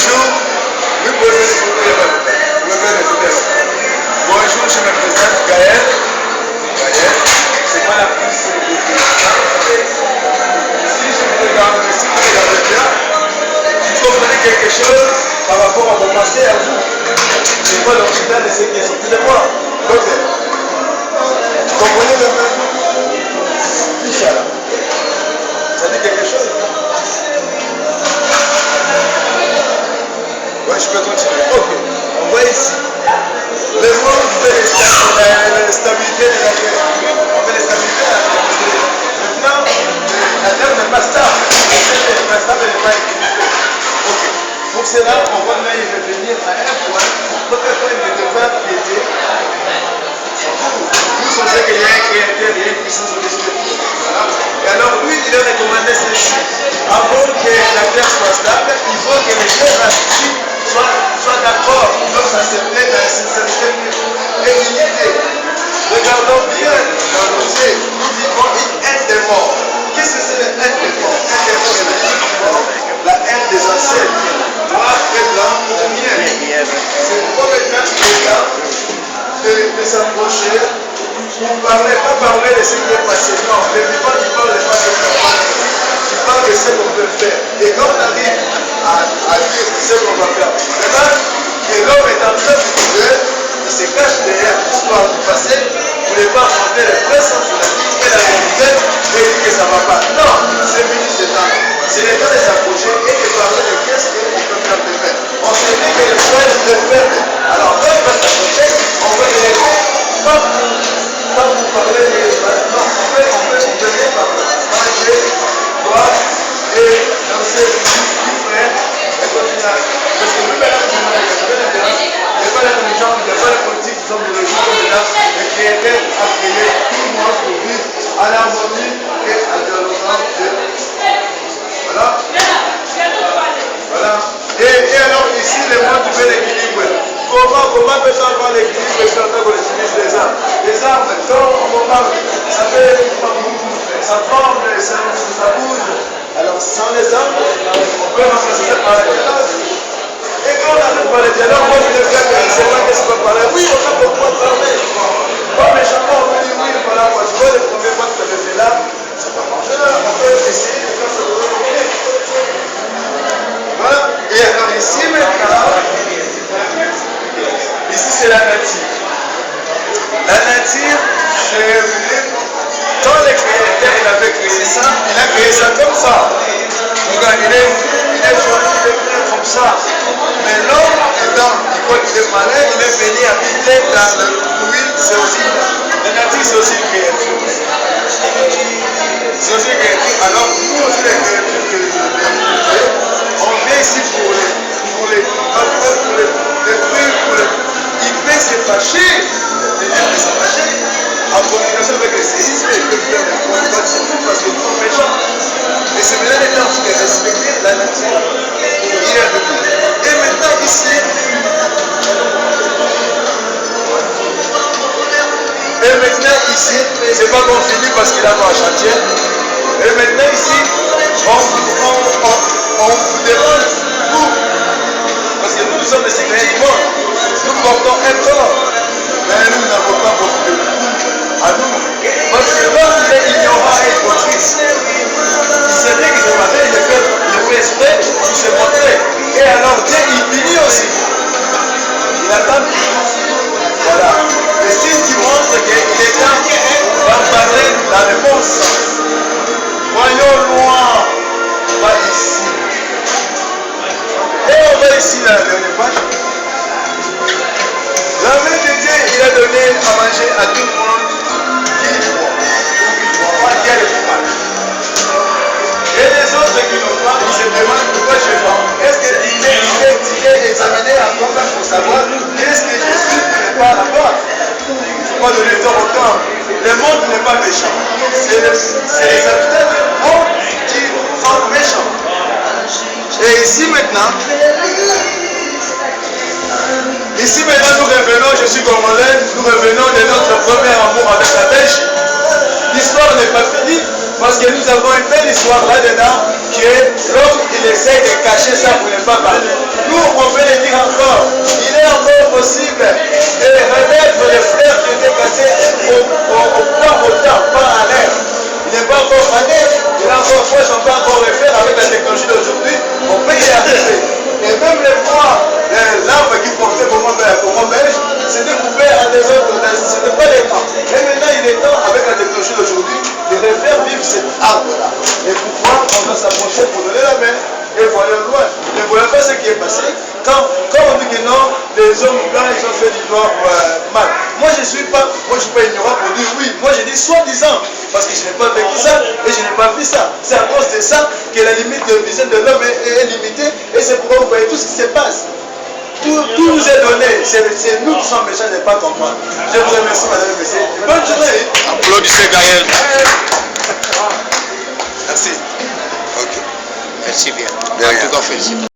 Bonjour. Oui, bonjour. Bonjour, je me présente Gaël. C'est moi la plus si vous regardez bien, vous comprenez quelque chose par rapport à mon passé à vous. C'est moi l'original de ce qui est sorti de moi. Ok. Vous comprenez le même? Inch'Allah. Ça dit quelque chose? Ouais, je peux continuer. Ok. On voit ici. Le monde fait la stabilité de la terre. On fait la stabilité de la terre. Maintenant, la terre n'est pas stable. Elle n'est pas stable, elle n'est pas équilibrée. Ok. Pour cela, on va maintenant y revenir à un point. Notre point ne devait pas piéter. Vous sentez qu'il y a un créateur, il y a une puissance au-dessus de tout. Et alors, lui, il a recommandé ceci. Avant que la terre soit stable, il faut que les deux racines soient d'accord, donc s'accepter dans la sincérité et l'unité. Regardons bien dans nos yeux, nous vivons une haine des morts. Qu'est-ce que c'est la haine des morts? La haine des morts, c'est la haine des ancêtres. Noir et blanc pour rien. C'est pour maintenant qu'il est là de s'approcher pour parler, pas parler de ce qui est passé. Non, le vivant qui parle de pas de normal. Il parle de ce qu'on peut faire. Et quand on arrive à dire ce qu'on va faire, et l'homme est en train de trouver, il se cache derrière l'histoire du passé, pour ne pas affronter le vrai sens de la vie et la réalité et dire que ça ne va pas. Non, c'est fini ce temps. C'est le temps de s'approcher et de parler de qu'est-ce qu'on peut faire de faire. On se dit que le frère est de faire. Alors, quand on va s'approcher, on va les répondre, pas pour parler de non, on peut bien parler. Manger, boire et danser du frère et continuer. Parce que nous, maintenant, il n'y a pas la religion, il n'y a pas la politique, nous sommes de religion, là, le Créateur a créé tout le monde pour vivre à l'harmonie et à dialoguant de. Voilà. Voilà. Et alors, ici, le monde veut l'équilibre. Comment peut-on avoir l'équilibre quand on utilise les armes? Les armes, quand on bombarde, ça fait ça forme, ça bouge. Alors, sans les armes, on peut remplacer par la violence. Et quand on arrive par le dialogue, moi je le fais, mais c'est pas qu'est-ce qu'on peut parler. Oui, on a beaucoup parlé. Pas méchamment, on peut dire oui, voilà, moi je vois le premier mois que tu avais fait là, ça va manger là, on peut essayer de faire ça de l'autre côté. Voilà. Et alors ici maintenant, ici c'est la nature. La nature, c'est revenu. Quand le créateur il avait créé ça, il a créé ça comme ça. Regarde, il est joli, il est bien comme ça. Mais l'homme étant, il croit qu'il est malin, il est venu habiter dans le huile, c'est aussi, la nature c'est aussi une créature. C'est aussi une créature. Alors nous aussi les créatures que on vient ici pour les trucs, il peut se fâcher, les gens peuvent se fâcher. En combinaison avec le séisme, ils peuvent faire des points parce qu'ils sont méchants. Et c'est maintenant le temps de respecter la nature. Et maintenant ici, c'est pas qu'on finit parce qu'il a un chantier. Et maintenant ici, on vous demande vous. Parce que nous sommes des citoyens du monde. Nous portons un corps. Mais nous n'avons pas beaucoup de goût à nous. Parce que l'homme il est ignorant et égoïste. Il sait bien que ce matin, il fait exprès pour se montrer. Et alors Dieu il punit aussi. Il attend toujours. Voilà. Le signe qui montre qu'il est temps d'embarrer dans le bon sens. Voyons loin, pas ici. Et on va ici la dernière page. La main de Dieu, il a donné à manger à tout le monde qui voit, qui a le courage. Et les autres qui n'ont pas, ils se demandent pourquoi je vends. Est-ce qu'il est examiné à quoi pour savoir qu'est-ce que Jésus n'est pas là-bas? Il ne faut pas donner tort au temps. Le monde n'est pas méchant. C'est les habitants du monde qui sont méchants. Et ici maintenant, nous revenons, je suis congolais, nous revenons de notre premier amour avec la Belgique. L'histoire n'est pas finie. Parce que nous avons une belle histoire là-dedans que l'homme, il essaie de cacher ça pour ne pas parler. Nous, on peut le dire encore. Il est encore possible de remettre les fleurs qui étaient cassées au point autant, pas à l'air. Il n'est pas encore fané, il est encore proche, on peut encore le faire avec la technologie d'aujourd'hui. On peut y arriver. Et même les fois, l'arbre qui portait pour moi belge, c'était coupé à des autres, ce n'était pas les temps. Et maintenant, il est temps, avec la technologie d'aujourd'hui, de refaire vivre cet arbre-là. Et pourquoi on doit s'approcher pour donner la main et voir le loin. Ne voyez pas ce qui est passé. Quand on dit que non, les hommes blancs, ils ont fait du noir mal. Moi, je ne suis pas ignorant pour dire oui. Moi, je dis soi-disant. Parce que je n'ai pas vécu ça et je n'ai pas vu ça. C'est à cause de ça que la limite de vision de l'homme est limitée. Et c'est pourquoi vous voyez tout ce qui se passe. Tout nous est donné. C'est nous qui sommes méchants de ne pas comprendre. Je vous remercie, madame et messieurs. Bonne journée. Applaudissez Gaël. Merci. Ok. Merci bien. En tout cas, félicitations.